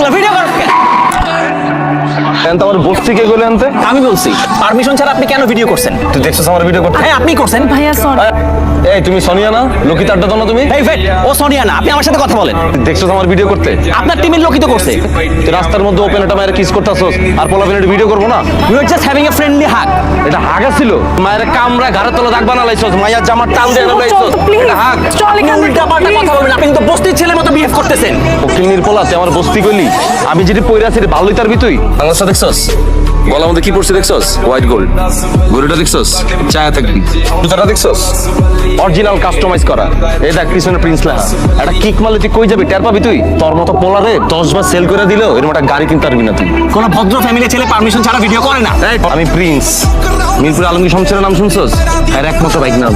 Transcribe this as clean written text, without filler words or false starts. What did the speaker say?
এগুলো ভিডিও করেন কেন? আমার বস্তি কে গেলে আনতে? আমি বলছি পারমিশন ছাড়া আপনি কেন ভিডিও করছেন? তুই দেখছিস আমার ভিডিও করতে? হ্যাঁ আপনি করছেন। ভাইয়া সরি। এই তুমি সোনিয়া না? লোকিত আড্ডা দাও না তুমি? এই ওয়েট, ও সোনিয়া না, আপনি আমার সাথে কথা বলেন। তুই দেখছিস আমার ভিডিও করতে? আপনার টিমের লোকই তো করছে। তুই রাস্তার মধ্যে ওপেন এটা মায়ের কিস করতেছস আর পোলাপেনের ভিডিও করবো না? We are just having a friendly hug. এটা হাগা ছিল? মায়ের কামরা ঘাড়ে তোলা দাগ বানালাইছস, মায়ের জামার টান দিয়ে লাইছস, এটা হাগ? চল এখান থেকে উল্টা পাল্টা কথা বলবেন, আপনি কিন্তু বস্তির ছেলের মতো বিহেভ করতেছেন। ওকিলনির পোলা তুই আমার বস্তি কইলি? আমি যেটি পইরা আছি ভালোই তার ভিতই। বাংলাদেশটা দেখছস? গলার মধ্যে কি পড়ছে দেখছস? White gold. গরুটা দেখছস? চায়া থাকবি। জুতাটা দেখছস? অরিজিনাল কাস্টমাইজ করা। এই দেখ পিছনে প্রিন্স লেখা। এটা কিক মারলে তুই কই যাবি? টের পাবি তুই? তোর মতো পোলারে 10 বার সেল করে দিলেও এরকম একটা গাড়ি কিনতে পারবি না তুই। কোন ভদ্র ফ্যামিলি ছেলে পারমিশন ছাড়া ভিডিও করে না। আমি প্রিন্স। মিরপুর আলমগীর শমশেরের নাম শুনছস? এর একমাত্র বাইক নাম।